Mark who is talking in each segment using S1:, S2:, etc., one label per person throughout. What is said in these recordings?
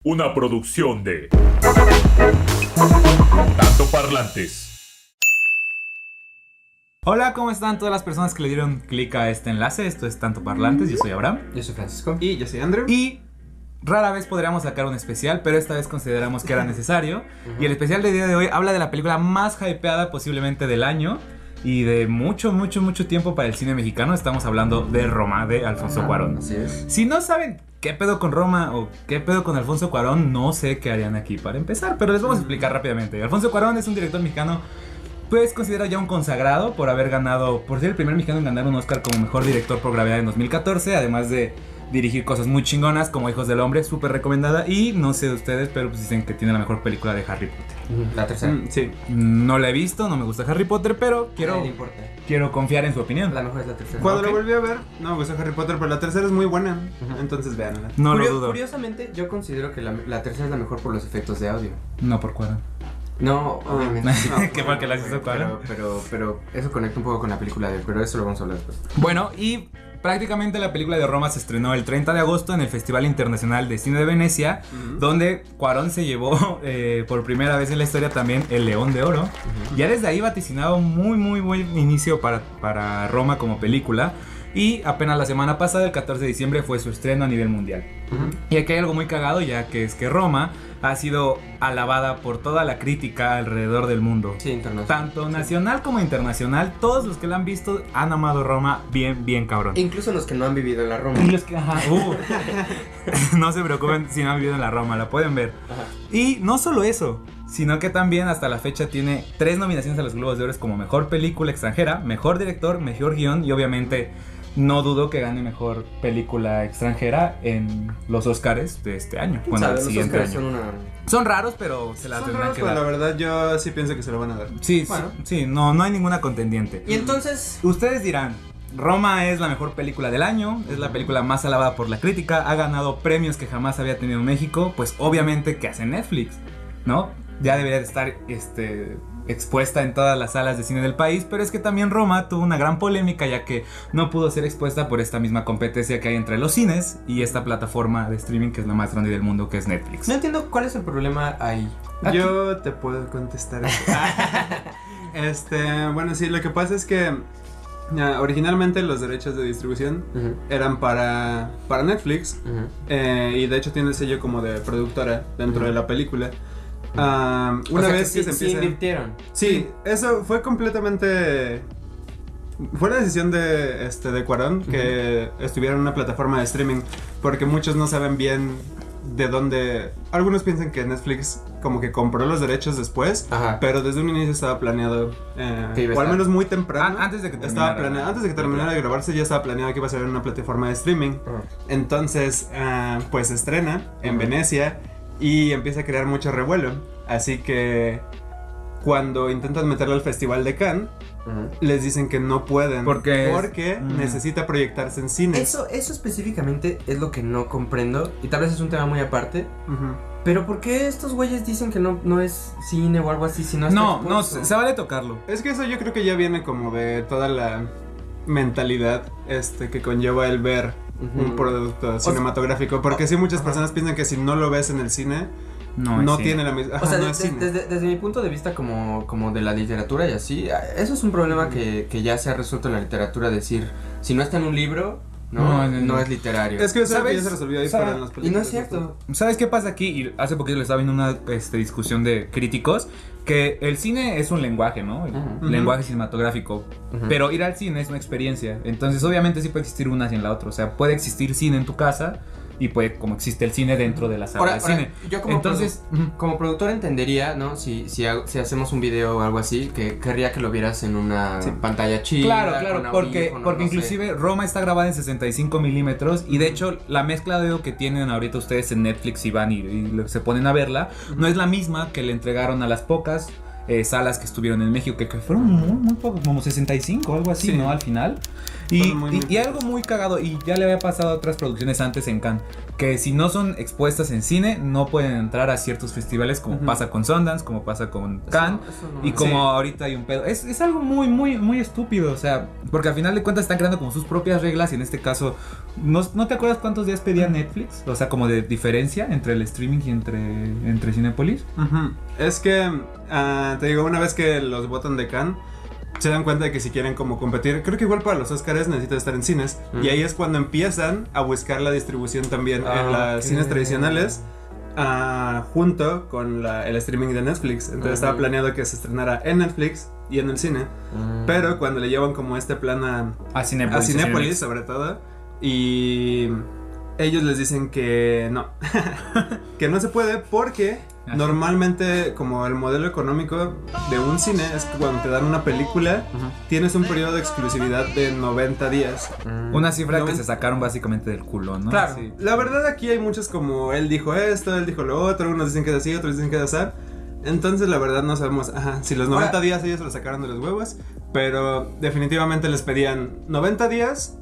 S1: Una producción de Tanto Parlantes.
S2: Hola, ¿cómo están todas las personas que le dieron clic a este enlace? Esto es Tanto Parlantes, yo soy Abraham.
S3: Yo soy Francisco.
S4: Y yo soy Andrew.
S2: Y rara vez podríamos sacar un especial, pero esta vez consideramos que era necesario. Y el especial del día de hoy habla de la película más hypeada posiblemente del año y de mucho tiempo para el cine mexicano. Estamos hablando de Roma, de Alfonso Cuarón.
S3: Así es.
S2: Si no saben qué pedo con Roma o qué pedo con Alfonso Cuarón, no sé qué harían aquí para empezar, pero les vamos a explicar rápidamente. Alfonso Cuarón es un director mexicano, pues considerado ya un consagrado por haber ganado, por ser el primer mexicano en ganar un Oscar como mejor director por Gravedad en 2014, además de dirigir cosas muy chingonas como Hijos del Hombre, súper recomendada. Y no sé de ustedes, pero pues dicen que tiene la mejor película de Harry Potter.
S3: La tercera.
S4: Sí.
S2: No la he visto, no me gusta Harry Potter, pero
S3: No le importa.
S2: quiero confiar en su opinión.
S3: La mejor es la tercera.
S4: Cuando
S2: Ok.
S4: lo volví a ver, no me gustó Harry Potter, pero la tercera es muy buena. Entonces véanla.
S2: No lo dudo.
S3: Curiosamente, yo considero que la tercera es la mejor por los efectos de audio.
S2: No por Cuarón.
S3: No, obviamente. no,
S2: Qué mal que las hizo Cuarón.
S3: pero eso conecta un poco con la película pero eso lo vamos a hablar después.
S2: Bueno, y prácticamente la película de Roma se estrenó el 30 de agosto en el Festival Internacional de Cine de Venecia, donde Cuarón se llevó por primera vez en la historia también el León de Oro. Ya desde ahí vaticinaba un muy buen inicio para Roma como película. Y apenas la semana pasada, el 14 de diciembre, fue su estreno a nivel mundial. Y aquí hay algo muy cagado, ya que es que Roma ha sido alabada por toda la crítica alrededor del mundo.
S3: Sí, internacional.
S2: Tanto nacional como internacional, todos los que la han visto han amado Roma bien cabrón.
S3: Incluso los que no han vivido en la Roma.
S2: Y los que, no se preocupen si no han vivido en la Roma, la pueden ver.
S3: Ajá.
S2: Y no solo eso, sino que también hasta la fecha tiene 3 nominaciones a los Globos de Oro como mejor película extranjera, mejor director, mejor guión y obviamente no dudo que gane mejor película extranjera en los Oscars de este año. Bueno,
S3: ¿Sabes?
S2: el
S3: Los
S2: siguiente
S3: Oscars
S2: año.
S3: son
S2: Son raros, pero se la
S4: Son
S2: tendrán
S4: raros,
S2: que
S4: pero la
S2: dar.
S4: verdad yo sí pienso que se lo van a dar.
S2: Sí,
S3: Bueno.
S2: sí, no hay ninguna contendiente.
S3: Y entonces,
S2: Ustedes dirán, Roma es la mejor película del año, es la película más alabada por la crítica, ha ganado premios que jamás había tenido México, pues obviamente que hace Netflix, ¿no? Ya debería de estar expuesta en todas las salas de cine del país, pero es que también Roma tuvo una gran polémica ya que no pudo ser expuesta por esta misma competencia que hay entre los cines y esta plataforma de streaming que es la más grande del mundo, que es Netflix.
S3: no entiendo cuál es el problema ahí.
S2: Aquí.
S4: Yo te puedo contestar eso. Bueno, sí, lo que pasa es que originalmente los derechos de distribución eran para Netflix. Y de hecho tiene el sello como de productora dentro de la película. Una
S3: O sea,
S4: vez que se
S3: sí
S4: empieza.
S3: invirtieron.
S4: Sí, eso fue completamente. Fue la decisión de Cuarón que estuviera en una plataforma de streaming, porque muchos no saben bien de dónde. Algunos piensan que Netflix como que compró los derechos después,
S3: Ajá.
S4: pero desde un inicio estaba planeado,
S3: Que iba a
S4: o al
S3: estar.
S4: menos muy temprano.
S2: Antes de que
S4: estaba
S2: terminara.
S4: planeado, antes de que terminara de grabarse ya estaba planeado que iba a ser en una plataforma de streaming. Entonces, pues se estrena en Venecia y empieza a crear mucho revuelo. Así que cuando intentan meterlo al Festival de Cannes, les dicen que no pueden
S2: Porque
S4: necesita proyectarse en cines.
S3: Eso específicamente es lo que no comprendo. Y tal vez es un tema muy aparte.
S4: Ujú.
S3: Pero ¿por qué estos güeyes dicen que no es cine o algo así? Si no está
S2: No,
S3: expuesto?
S2: se vale tocarlo.
S4: Es que eso yo creo que ya viene como de toda la mentalidad que conlleva el ver un producto cinematográfico. Porque sí, muchas personas piensan que si no lo ves en el cine, no
S2: es
S4: tiene la misma.
S3: O sea,
S4: no es cine.
S3: desde mi punto de vista como de la literatura y así, eso es un problema que ya se ha resuelto en la literatura, decir, si no está en un libro, no es literario.
S4: Es que eso
S2: ¿Sabes?
S4: ya se resolvió ahí
S2: ¿Sabes?
S4: para las
S3: Y
S4: películas.
S3: no es cierto.
S2: ¿Sabes qué pasa aquí? Y hace poquito le estaba viendo una discusión de críticos que el cine es un lenguaje, ¿no? El
S3: Ujú.
S2: lenguaje cinematográfico. Pero ir al cine es una experiencia. Entonces, obviamente, sí puede existir una sin la otra. O sea, puede existir cine en tu casa y puede, como existe el cine dentro de la sala de cine.
S3: Yo como productor entendería, ¿no? Si hacemos un video o algo así, que querría que lo vieras en una pantalla chida.
S2: Claro,
S3: con
S2: porque
S3: audífonos, no sé.
S2: inclusive Roma está grabada en 65 milímetros y de hecho la mezcla de audio que tienen ahorita ustedes en Netflix y van y se ponen a verla, no es la misma que le entregaron a las pocas salas que estuvieron en México, que fueron muy pocos, como 65 o algo así,
S4: Sí.
S2: ¿no? Al final. Y algo muy cagado, y ya le había pasado a otras producciones antes en Cannes, que si no son expuestas en cine, no pueden entrar a ciertos festivales, como pasa con Sundance, como pasa con Cannes,
S3: eso no
S2: y como ahorita hay un pedo. Es algo muy, muy, muy estúpido, o sea, porque al final de cuentas están creando como sus propias reglas, y en este caso, ¿no te acuerdas cuántos días pedía Netflix? O sea, como de diferencia entre el streaming y entre Cinépolis.
S4: Es que, te digo, una vez que los votan de Cannes, se dan cuenta de que si quieren como competir, creo que igual para los Oscars necesitan estar en cines, y ahí es cuando empiezan a buscar la distribución también en los cines tradicionales, junto con el streaming de Netflix. Entonces estaba planeado que se estrenara en Netflix y en el cine, pero cuando le llevan como este plan a Cinépolis sobre todo, y ellos les dicen que no, que no se puede porque normalmente como el modelo económico de un cine es que cuando te dan una película tienes un periodo de exclusividad de 90 días.
S2: Una cifra que se sacaron básicamente del culo, ¿no?
S4: Claro,
S2: Sí.
S4: la verdad aquí hay muchos como él dijo esto, él dijo lo otro, unos dicen que es así, otros dicen que es así. Entonces la verdad no sabemos si los 90 días ellos se los sacaron de los huevos, pero definitivamente les pedían 90 días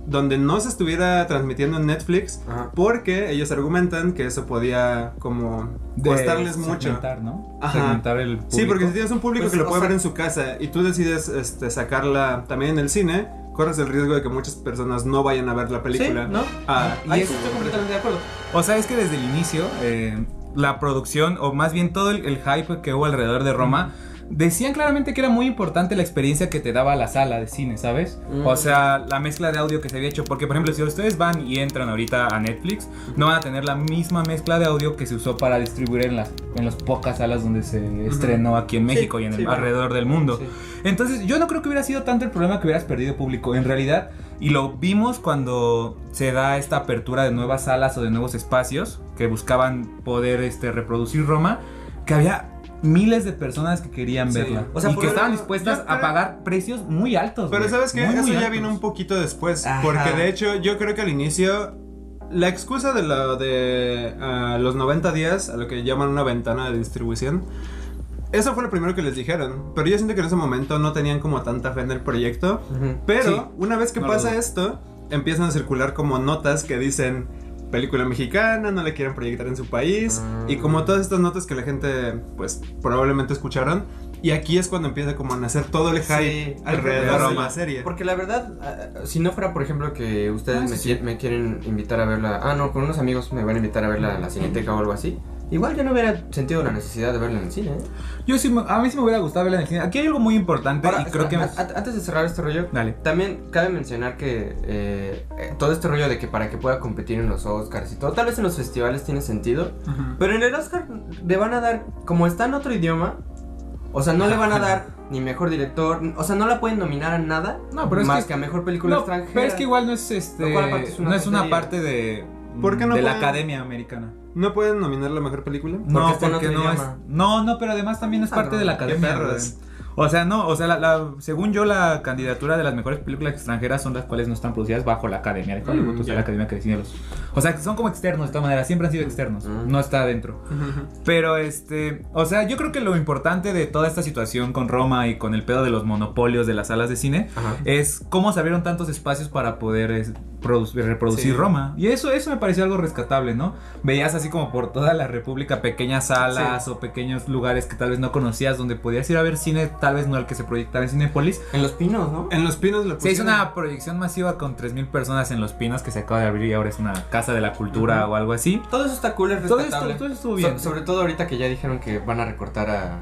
S4: donde no se estuviera transmitiendo en Netflix, porque ellos argumentan que eso podía como costarles mucho.
S2: Segmentar, ¿no? Segmentar el público.
S4: Sí, porque si tienes un público
S3: Pues,
S4: que lo puede ver en su casa y tú decides sacarla también en el cine, corres el riesgo de que muchas personas no vayan a ver la película.
S3: Sí, ¿no?
S4: Y
S3: eso estoy completamente de acuerdo.
S2: O sea, es que desde el inicio, la producción, o más bien todo el hype que hubo alrededor de Roma, decían claramente que era muy importante la experiencia que te daba la sala de cine, ¿sabes? O sea, la mezcla de audio que se había hecho. Porque, por ejemplo, si ustedes van y entran ahorita a Netflix, no van a tener la misma mezcla de audio que se usó para distribuir en las pocas salas donde se estrenó aquí en México y en alrededor del mundo. Sí. Entonces, yo no creo que hubiera sido tanto el problema que hubieras perdido público. En realidad, y lo vimos cuando se da esta apertura de nuevas salas o de nuevos espacios que buscaban poder reproducir Roma, que había miles de personas que querían verla, o sea, y que estaban dispuestas a pagar precios muy altos.
S4: Pero ¿sabes qué?
S2: Muy
S4: eso ya
S2: altos.
S4: vino un poquito después. Porque de hecho yo creo que al inicio la excusa de los 90 días, a lo que llaman una ventana de distribución, eso fue lo primero que les dijeron. Pero yo siento que en ese momento no tenían como tanta fe en el proyecto. Pero una vez que pasa esto, empiezan a circular como notas que dicen película mexicana, no la quieren proyectar en su país, y como todas estas notas que la gente pues probablemente escucharon, y aquí es cuando empieza como a nacer todo el hype alrededor de la serie.
S3: Porque la verdad, si no fuera por ejemplo que ustedes me quieren invitar a verla, con unos amigos me van a invitar a verla a la Cineteca o algo así, igual yo no hubiera sentido la necesidad de verla en el cine, a
S2: mí sí me hubiera gustado verla en el cine. Aquí hay algo muy importante. Ahora, y creo que
S3: antes de cerrar este rollo,
S2: dale.
S3: También cabe mencionar que todo este rollo de que para que pueda competir en los Oscars y todo, tal vez en los festivales tiene sentido, pero en el Oscar le van a dar, como está en otro idioma, o sea, no le van a dar ni mejor director, o sea, no la pueden nominar a nada,
S2: pero
S3: más que a mejor película extranjera.
S2: Pero es que igual no es una parte de
S4: ¿Por qué no
S2: de la
S4: pueden?
S2: Academia Americana.
S4: ¿No pueden nominar la mejor película?
S2: No,
S3: está en
S2: porque
S3: otro
S2: no es.
S3: idioma.
S2: No, pero además también es parte de la Academia. O sea, no, o sea, según yo, la candidatura de las mejores películas extranjeras son las cuales no están producidas bajo la Academia de Hollywood, o sea, la Academia que decide los. O sea, que son como externos de todas maneras, siempre han sido externos, no está adentro. Pero o sea, yo creo que lo importante de toda esta situación con Roma y con el pedo de los monopolios de las salas de cine es cómo se abrieron tantos espacios para poder reproducir Roma. Y eso me pareció algo rescatable, ¿no? Veías así como por toda la República pequeñas salas o pequeños lugares que tal vez no conocías donde podías ir a ver cine, tal vez no el que se proyectaba en Cinépolis.
S3: En Los Pinos, ¿no?
S4: En Los Pinos lo pusieron.
S2: Se hizo una proyección masiva con 3,000 personas en Los Pinos que se acaba de abrir y ahora es una casa de la cultura o algo así.
S3: Todo eso está cool, es rescatable.
S2: Todo eso estuvo bien.
S3: Sobre todo ahorita que ya dijeron que van a recortar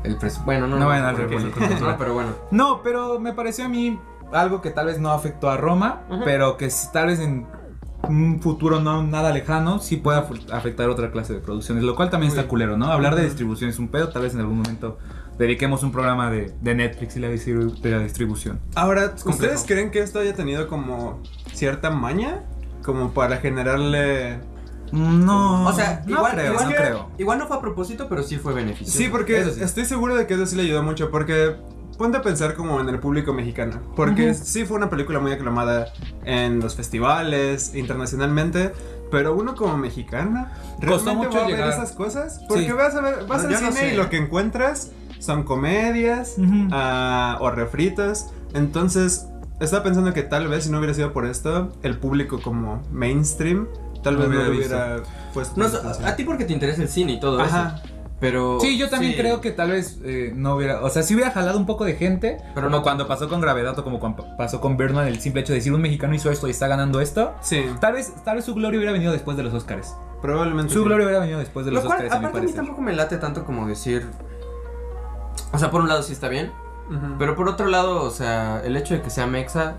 S3: el presupuesto. Bueno, no
S2: van a recortar.
S3: No, pero bueno.
S2: No, pero me pareció a mí algo que tal vez no afectó a Roma, pero que tal vez en un futuro no nada lejano sí pueda afectar otra clase de producciones, lo cual también está culero, ¿no? Hablar de distribución es un pedo, tal vez en algún momento dediquemos un programa de Netflix y de la distribución.
S4: Ahora, ¿ustedes creen que esto haya tenido como cierta maña? Como para generarle...
S2: No,
S3: o sea,
S2: no creo.
S3: Igual no fue a propósito, pero sí fue beneficioso.
S4: Sí, porque estoy seguro de que eso sí le ayudó mucho, porque ponte a pensar como en el público mexicano, porque sí fue una película muy aclamada en los festivales, internacionalmente, pero uno como mexicana
S2: costó
S4: ¿realmente
S2: mucho
S4: va a ver
S2: llegar
S4: esas cosas? Porque vas al cine y lo que encuentras son comedias o refritos, entonces estaba pensando que tal vez si no hubiera sido por esto, el público como mainstream, tal vez no le hubiera puesto.
S3: No, a ti porque te interesa el cine y todo eso. Pero
S2: sí, yo también creo que tal vez no hubiera, o sea, sí hubiera jalado un poco de gente,
S3: pero
S2: como
S3: no
S2: cuando pasó con Gravedad o como cuando pasó con Birdman, el simple hecho de decir un mexicano hizo esto y está ganando esto.
S4: Sí.
S2: Tal vez su gloria hubiera venido después de los Oscars.
S4: Probablemente.
S2: Su gloria hubiera venido después de los
S3: Lo cual,
S2: Oscars, a mi
S3: aparte a mí
S2: parecer.
S3: tampoco me late tanto como decir, o sea, por un lado sí está bien, pero por otro lado, o sea, el hecho de que sea mexa,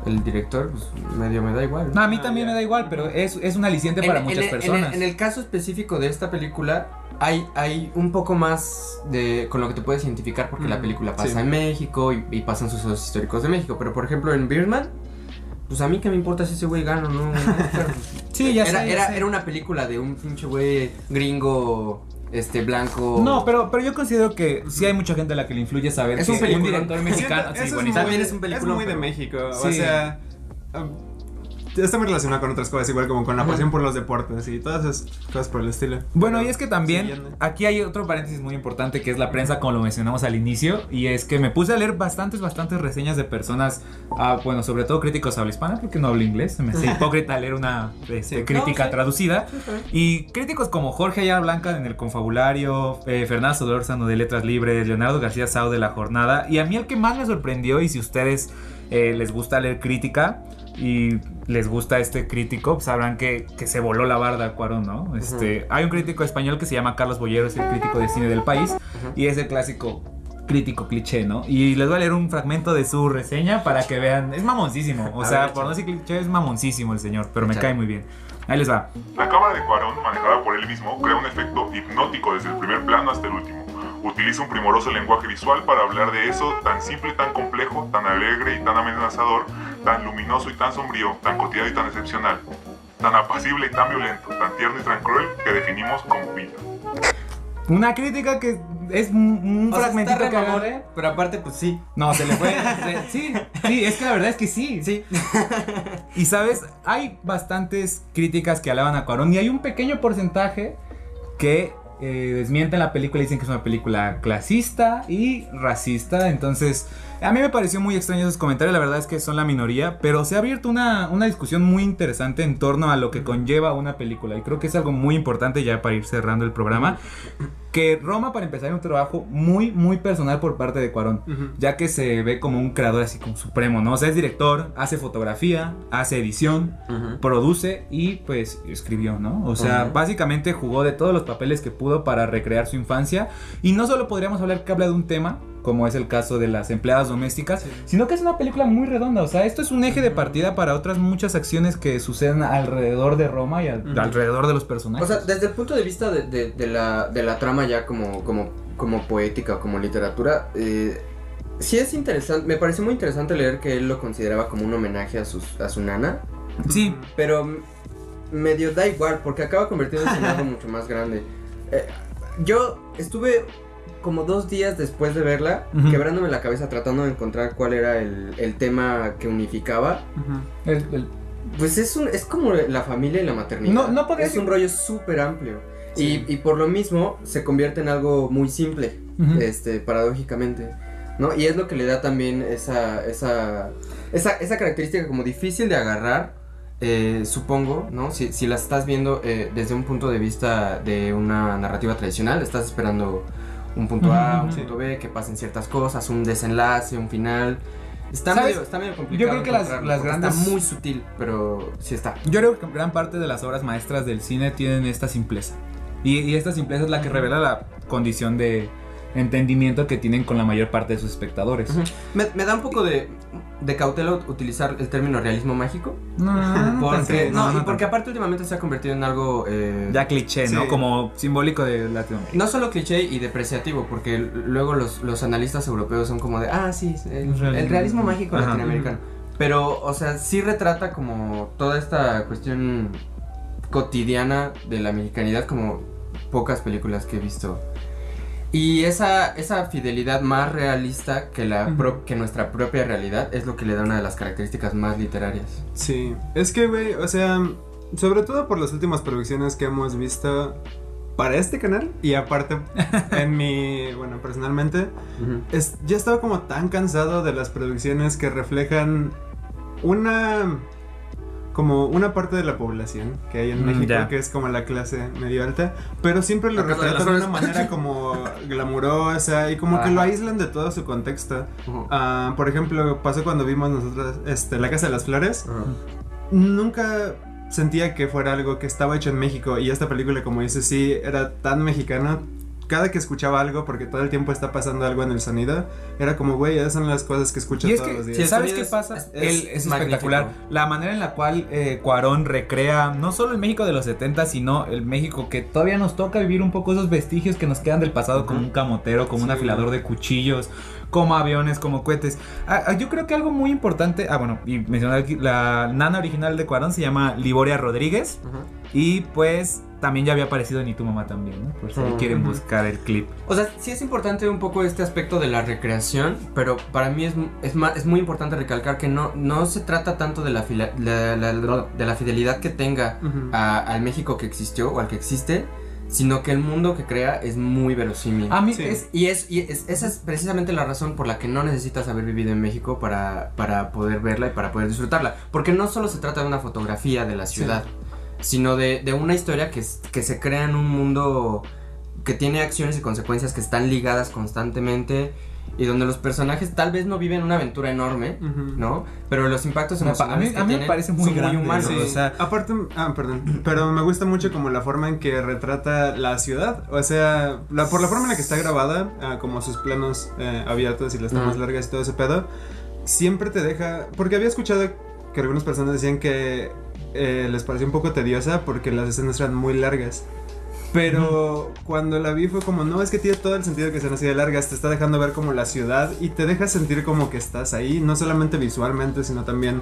S3: el director, pues medio me da igual.
S2: No, a mí también me da igual, pero es un aliciente para muchas personas.
S3: En el caso específico de esta película, hay un poco más con lo que te puedes identificar porque la película pasa en México y pasan sucesos históricos de México. Pero por ejemplo en Birdman, pues a mí que me importa si ese güey gana o no.
S2: Sí, ya sé.
S3: Era una película de un pinche güey gringo, blanco.
S2: No, pero yo considero que sí hay mucha gente a la que le influye saber
S3: es
S2: que
S3: un
S2: director mexicano. Sí,
S4: buenísimo.
S3: También es un peliculón.
S4: Es muy de México,
S2: sí.
S4: O sea, está muy relacionado con otras cosas, igual como con la pasión por los deportes y todas esas cosas por el estilo.
S2: Bueno,
S4: pero,
S2: y es que también aquí hay otro paréntesis muy importante que es la prensa, como lo mencionamos al inicio, y es que me puse a leer bastantes reseñas de personas, bueno, sobre todo críticos habla hispana, porque no hablo inglés, me hace hipócrita leer una crítica traducida, y críticos como Jorge Ayala Blanca en El Confabulario, Fernando Solórzano de Letras Libres, Leonardo García Sau de La Jornada, y a mí el que más me sorprendió, y si ustedes les gusta leer crítica y les gusta este crítico, sabrán que se voló la barda a Cuarón, ¿no? Hay un crítico español que se llama Carlos Bollero, es el crítico de cine del país, y es el clásico crítico cliché, ¿no? Y les voy a leer un fragmento de su reseña para que vean, es mamoncísimo, o sea, por no decir cliché, es mamoncísimo el señor, pero me cae muy bien. Ahí les va.
S1: La cámara de Cuarón, manejada por él mismo, crea un efecto hipnótico desde el primer plano hasta el último. Utiliza un primoroso lenguaje visual para hablar de eso tan simple y tan complejo, tan alegre y tan amenazador, tan luminoso y tan sombrío, tan cotidiano y tan excepcional, tan apacible y tan violento, tan tierno y tan cruel que definimos como vida.
S2: Una crítica que es un fragmentito que agarré,
S3: pero aparte pues sí.
S2: No, se le fue. Sí, es que la verdad es que sí. Y sabes, hay bastantes críticas que alaban a Cuarón y hay un pequeño porcentaje que desmienten la película y dicen que es una película clasista y racista. Entonces, a mí me pareció muy extraño esos comentarios. La verdad es que son la minoría, pero se ha abierto una discusión muy interesante en torno a lo que conlleva una película. Y creo que es algo muy importante ya para ir cerrando el programa. Que Roma, para empezar, es un trabajo muy, muy personal por parte de Cuarón, ya que se ve como un creador así como supremo, ¿no? O sea, es director, hace fotografía, hace edición, produce y pues escribió, ¿no? O sea, básicamente jugó de todos los papeles que pudo para recrear su infancia. Y no solo podríamos hablar que habla de un tema, como es el caso de las empleadas domésticas, sino que es una película muy redonda. O sea, esto es un eje de partida para otras muchas acciones que suceden alrededor de Roma y alrededor de los personajes.
S3: O sea, desde el punto de vista de la trama ya como poética o como literatura, sí es interesante, me pareció muy interesante leer que él lo consideraba como un homenaje a su nana.
S2: Sí.
S3: Pero medio da igual, porque acaba convirtiéndose en algo mucho más grande. Yo estuve como 2 días después de verla, quebrándome la cabeza tratando de encontrar cuál era el tema que unificaba. Pues es como la familia y la maternidad.
S2: No podría
S3: es un rollo súper amplio. Sí. Y por lo mismo se convierte en algo muy simple, paradójicamente, ¿no? Y es lo que le da también esa característica como difícil de agarrar, supongo, ¿no? Si la estás viendo desde un punto de vista de una narrativa tradicional, estás esperando un punto A, un punto B, que pasen ciertas cosas, un desenlace, un final. Está medio complicado.
S2: Yo creo que las grandes...
S3: Está muy sutil, pero sí está.
S2: Yo creo que gran parte de las obras maestras del cine tienen esta simpleza. Y esta simpleza es la que revela la condición de entendimiento que tienen con la mayor parte de sus espectadores.
S3: Me da un poco de cautela utilizar el término realismo mágico. Porque aparte últimamente se ha convertido en algo
S2: ya cliché, ¿no? Como simbólico de Latinoamérica.
S3: No solo cliché y depreciativo, porque luego los analistas europeos son como de el realismo mágico latinoamericano. Pero, o sea, sí retrata como toda esta cuestión cotidiana de la mexicanidad como pocas películas que he visto. Y esa fidelidad más realista que nuestra propia realidad es lo que le da una de las características más literarias.
S4: Sí, es que, güey, o sea, sobre todo por las últimas producciones que hemos visto, para este canal y aparte bueno, personalmente, ya estaba como tan cansado de las producciones que reflejan como una parte de la población que hay en México, que es como la clase medio alta, pero siempre lo retratan de una manera como glamurosa y como que lo aíslan de todo su contexto. Por ejemplo, pasó cuando vimos nosotros La Casa de las Flores. Nunca sentía que fuera algo que estaba hecho en México, y esta película, como dices, sí era tan mexicana. Cada que escuchaba algo, porque todo el tiempo está pasando algo en el sonido, era como, güey, esas son las cosas que escucho todos los días.
S2: ¿Sabes qué pasa? Es espectacular. La manera en la cual Cuarón recrea no solo el México de los 70, sino el México que todavía nos toca vivir un poco esos vestigios que nos quedan del pasado, como un camotero, como un afilador de cuchillos, como aviones, como cohetes. Yo creo que algo muy importante, y mencionar aquí, la nana original de Cuarón se llama Liboria Rodríguez, y pues también ya había aparecido en Y tu mamá también, ¿no? Por si quieren buscar el clip.
S3: O sea, sí es importante un poco este aspecto de la recreación, pero para mí es muy importante recalcar que no se trata tanto de la fidelidad que tenga al México que existió o al que existe, sino que el mundo que crea es muy verosímil.
S2: A mí
S3: esa es precisamente la razón por la que no necesitas haber vivido en México para poder verla y para poder disfrutarla. Porque no solo se trata de una fotografía de la ciudad, sino de una historia que se crea en un mundo que tiene acciones y consecuencias que están ligadas constantemente, y donde los personajes tal vez no viven una aventura enorme, ¿no? Pero los impactos emocionales
S2: a mí me parece muy grande,
S3: humanos.
S4: Sí.
S2: O sea,
S4: aparte, perdón, pero me gusta mucho como la forma en que retrata la ciudad, o sea, por la forma en la que está grabada, como sus planos abiertos y las tomas largas y todo ese pedo, siempre te deja, porque había escuchado que algunas personas decían que les pareció un poco tediosa porque las escenas eran muy largas. Pero cuando la vi fue como, no, es que tiene todo el sentido que sean así de largas, te está dejando ver como la ciudad y te deja sentir como que estás ahí, no solamente visualmente, sino también,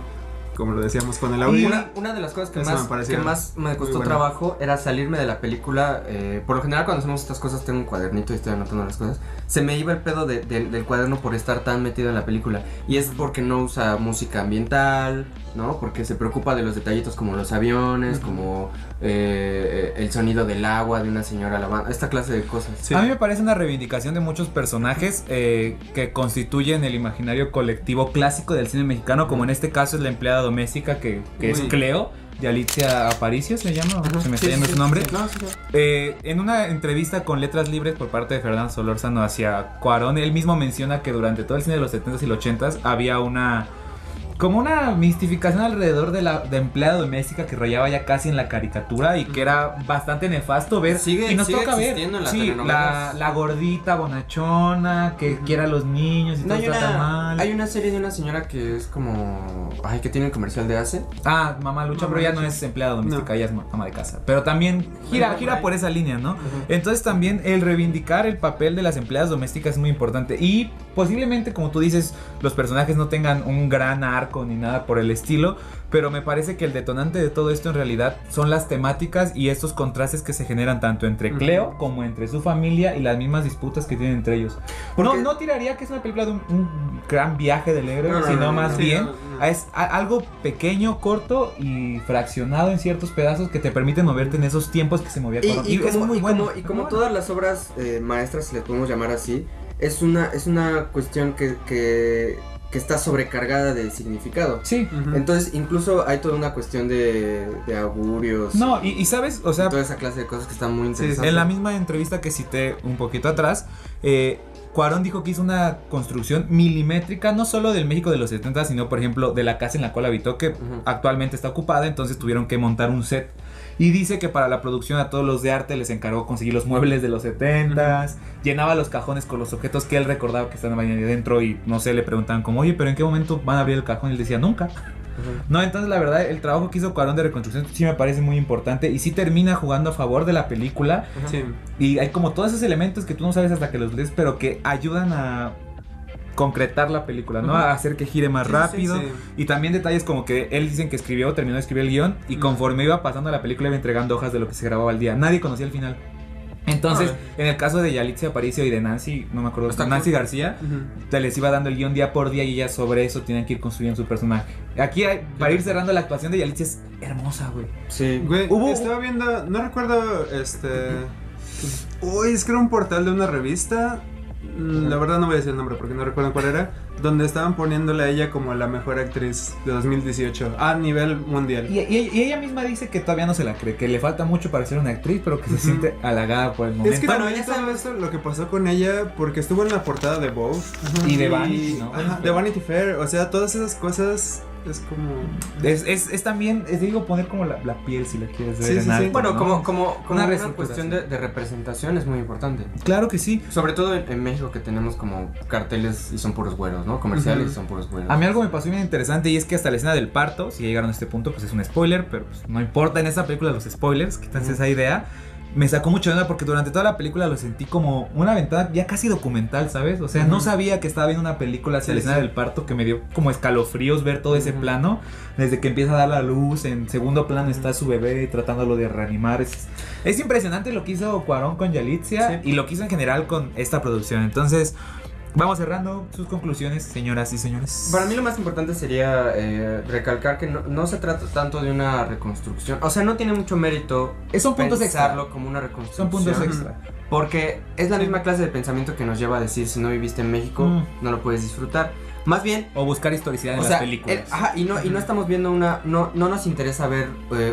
S4: como lo decíamos, con el audio.
S3: Una de las cosas que más me costó trabajo era salirme de la película. Por lo general, cuando hacemos estas cosas, tengo un cuadernito y estoy anotando las cosas. Se me iba el pedo del cuaderno por estar tan metido en la película. Y es porque no usa música ambiental, ¿no? Porque se preocupa de los detallitos como los aviones, como el sonido del agua de una señora lavando, esta clase de cosas.
S2: Sí. A mí me parece una reivindicación de muchos personajes que constituyen el imaginario colectivo clásico del cine mexicano, como en este caso es la empleada doméstica que es Cleo, de Alicia Aparicio se llama, se me está yendo su nombre. En una entrevista con Letras Libres por parte de Fernando Solórzano hacia Cuarón, él mismo menciona que durante todo el cine de los 70s y los 80s había como una mistificación alrededor de empleada doméstica que rayaba ya casi en la caricatura y que era bastante nefasto ver. Y nos toca ver la gordita bonachona que quiere a los niños y todo trata mal.
S3: Hay una serie de una señora que es como, que tiene el comercial de Ace.
S2: Mamá Lucha, pero ya no es empleada doméstica, ella es ama de casa. Pero también gira por esa línea, ¿no? Entonces también el reivindicar el papel de las empleadas domésticas es muy importante. Y posiblemente, como tú dices, los personajes no tengan un gran arco ni nada por el estilo, pero me parece que el detonante de todo esto en realidad son las temáticas y estos contrastes que se generan tanto entre Cleo como entre su familia y las mismas disputas que tienen entre ellos. No tiraría que es una película de un gran viaje del héroe, sino más bien es algo pequeño, corto y fraccionado en ciertos pedazos que te permiten moverte en esos tiempos que se movía Cuarón.
S3: Y como todas las obras maestras, si les podemos llamar así, es una cuestión que está sobrecargada de significado.
S2: Sí.
S3: Entonces, incluso hay toda una cuestión de augurios.
S2: No, y sabes, o sea,
S3: toda esa clase de cosas que están muy interesantes.
S2: En la misma entrevista que cité un poquito atrás, Cuarón dijo que hizo una construcción milimétrica, no solo del México de los 70, sino, por ejemplo, de la casa en la cual habitó, que actualmente está ocupada, entonces tuvieron que montar un set. Y dice que para la producción a todos los de arte les encargó conseguir los muebles de los 70s, llenaba los cajones con los objetos que él recordaba que estaban ahí dentro y no sé, le preguntaban como, oye, pero ¿en qué momento van a abrir el cajón? Y él decía, nunca. No, entonces la verdad el trabajo que hizo Cuarón de reconstrucción sí me parece muy importante y sí termina jugando a favor de la película. Y hay como todos esos elementos que tú no sabes hasta que los lees, pero que ayudan a concretar la película, ¿no? A hacer que gire más rápido. Y también detalles como que él dicen que terminó de escribir el guión y conforme iba pasando la película iba entregando hojas de lo que se grababa al día. Nadie conocía el final. Entonces, en el caso de Yalitza Aparicio y de Nancy, no me acuerdo, Nancy García, te les iba dando el guión día por día y ya sobre eso tienen que ir construyendo su personaje. Aquí, para ir cerrando, la actuación de Yalitza es hermosa, güey.
S4: Sí, güey, estaba viendo, no recuerdo, Uy, es que era un portal de una revista. La verdad no voy a decir el nombre porque no recuerdo cuál era. Donde estaban poniéndole a ella como la mejor actriz de 2018 a nivel mundial.
S2: Y ella misma dice que todavía no se la cree, que le falta mucho para ser una actriz, pero que se siente halagada por el momento.
S4: Es que bueno, ya sabemos eso, lo que pasó con ella, porque estuvo en la portada de Vogue.
S2: Y de Vanity, ¿no?
S4: Ajá, de Vanity Fair, o sea, todas esas cosas es como...
S2: Es también, digo, poner como la piel si la quieres ver
S4: Sí,
S2: en
S4: sí,
S2: alto,
S4: sí.
S3: Bueno,
S2: ¿no?
S3: como
S2: Una
S3: una
S2: reestructuración.
S3: cuestión de representación es muy importante.
S2: Claro que sí.
S3: Sobre todo en México, que tenemos como carteles y son puros güeros, ¿no? Comerciales y son puros güeros.
S2: A mí algo me pasó bien interesante y es que hasta la escena del parto, si ya llegaron a este punto, pues es un spoiler, pero pues no importa en esta película los spoilers, quítense esa idea. Me sacó mucho de onda porque durante toda la película lo sentí como una ventana ya casi documental, ¿sabes? O sea, no sabía que estaba viendo una película hacia la escena del parto, que me dio como escalofríos ver todo ese plano. Desde que empieza a dar la luz, en segundo plano está su bebé tratándolo de reanimar. Es impresionante lo que hizo Cuarón con Yalitza y lo que hizo en general con esta producción. Entonces, vamos cerrando sus conclusiones, señoras y señores.
S3: Para mí lo más importante sería recalcar que no se trata tanto de una reconstrucción. O sea, no tiene mucho mérito
S2: Son puntos
S3: pensarlo
S2: extra.
S3: como una reconstrucción.
S2: Son puntos extra.
S3: Porque es la misma clase de pensamiento que nos lleva a decir, si no viviste en México, no lo puedes disfrutar. Más bien...
S2: O buscar historicidad en
S3: O
S2: las
S3: sea,
S2: películas.
S3: y no estamos viendo no nos interesa ver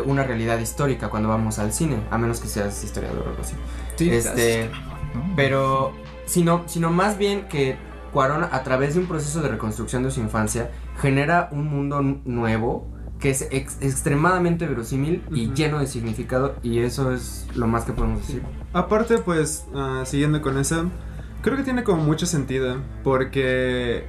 S3: una realidad histórica cuando vamos al cine, a menos que seas historiador o algo así.
S2: Sí, ¿no?
S3: Pero sino más bien que Cuarón, a través de un proceso de reconstrucción de su infancia, genera un mundo nuevo que es extremadamente verosímil y lleno de significado, y eso es lo más que podemos decir.
S4: Aparte, pues, siguiendo con eso, creo que tiene como mucho sentido, porque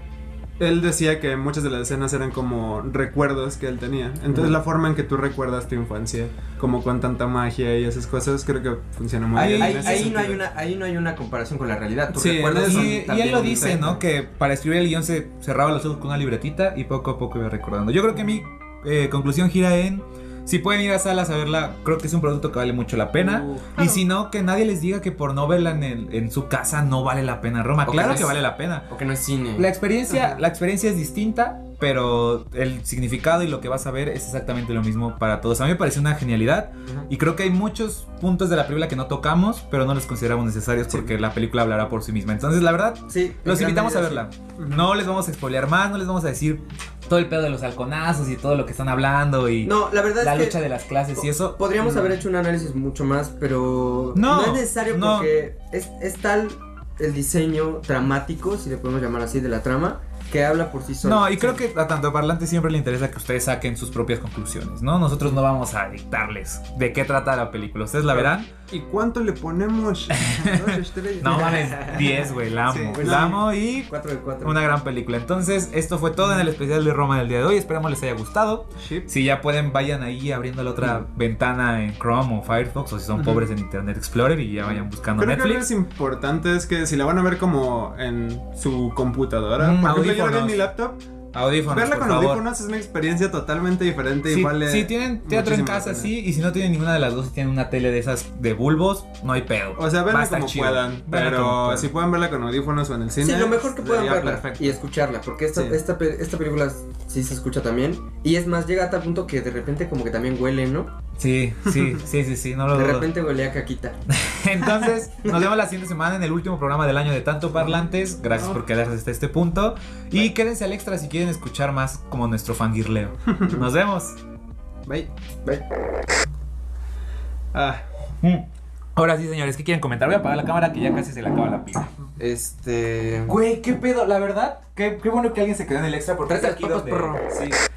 S4: él decía que muchas de las escenas eran como recuerdos que él tenía. Entonces la forma en que tú recuerdas tu infancia, como con tanta magia y esas cosas, creo que funciona muy bien.
S3: Ahí no hay una comparación con la realidad. Tus
S4: Sí,
S3: recuerdos son
S2: Y
S3: también
S2: él lo
S3: muy
S2: dice,
S3: diferentes.
S2: ¿no? Que para escribir el guión se cerraba los ojos con una libretita y poco a poco iba recordando. Yo creo que mi conclusión gira en: si pueden ir a salas a verla, creo que es un producto que vale mucho la pena. Y si no, que nadie les diga que por no verla en su casa no vale la pena Roma.
S3: O
S2: Claro
S3: que
S2: que
S3: no es-
S2: vale la pena.
S3: O que no es cine.
S2: La experiencia es distinta, pero el significado y lo que vas a ver es exactamente lo mismo para todos. A mí me parece una genialidad y creo que hay muchos puntos de la película que no tocamos, pero no los consideramos necesarios porque la película hablará por sí misma. Entonces, la verdad,
S3: Sí,
S2: los
S3: en
S2: invitamos a
S3: gran
S2: verla.
S3: medida,
S2: No les vamos a spoilear más, no les vamos a decir todo el pedo de los halconazos y todo lo que están hablando y
S3: sí. No, la verdad
S2: la
S3: es que
S2: lucha de las clases y eso.
S3: podríamos haber hecho un análisis mucho más, pero
S2: No,
S3: es necesario
S2: no.
S3: porque es tal el diseño dramático, si le podemos llamar así, de la trama, que habla por sí solo.
S2: No, y creo que a tanto Parlante siempre le interesa que ustedes saquen sus propias conclusiones, ¿no? Nosotros no vamos a dictarles de qué trata la película. Ustedes la verán.
S4: ¿Y cuánto le ponemos? 2 estrellas.
S2: No mames, 10, güey, la amo.
S4: Sí, pues
S2: La
S4: sí.
S2: amo y
S3: 4 de 4.
S2: una gran película. Entonces, esto fue todo en el especial de Roma del día de hoy. Esperamos les haya gustado.
S4: Ship.
S2: Si ya pueden, vayan ahí abriendo la otra ventana en Chrome o Firefox, o si son pobres en Internet Explorer, y ya vayan buscando
S4: Creo que lo
S2: Netflix.
S4: es importante es que si la van a ver como en su computadora, por ejemplo, yo la vi en mi laptop,
S2: Audífonos,
S4: verla
S2: por
S4: con
S2: favor.
S4: audífonos es una experiencia totalmente diferente y vale
S2: Si tienen teatro en
S4: muchísimo la
S2: casa,
S4: pena.
S2: sí, y si no tienen ninguna de las dos, si tienen una tele de esas de bulbos, no hay pedo.
S4: O sea,
S2: Va a
S4: verla
S2: estar
S4: como
S2: chido.
S4: puedan,
S2: Véanla como
S4: pero
S2: puedan.
S4: si pueden verla con audífonos o en el cine.
S3: Sí, lo mejor que puedan
S4: sería
S3: verla
S4: perfecto.
S3: y escucharla, porque esta película sí se escucha también. Y es más, llega a tal punto que de repente como que también huele, ¿no?
S2: Sí, no lo
S3: De
S2: dudo.
S3: repente huele a caquita.
S2: Entonces, nos vemos la siguiente semana en el último programa del año de Tanto Parlantes. Gracias por quedarse hasta este punto. Y quédense al extra si quieren escuchar más como nuestro fangirleo. Nos vemos.
S4: Bye.
S3: Bye.
S4: Ah,
S2: Ahora sí, señores, ¿qué quieren comentar? Voy a apagar la cámara que ya casi se le acaba la pila. Güey, qué pedo, la verdad. Qué bueno que alguien se quedó en el extra porque
S3: Tráete
S2: es
S3: las
S2: aquí
S3: papas,
S2: donde...
S3: perro.
S2: Sí.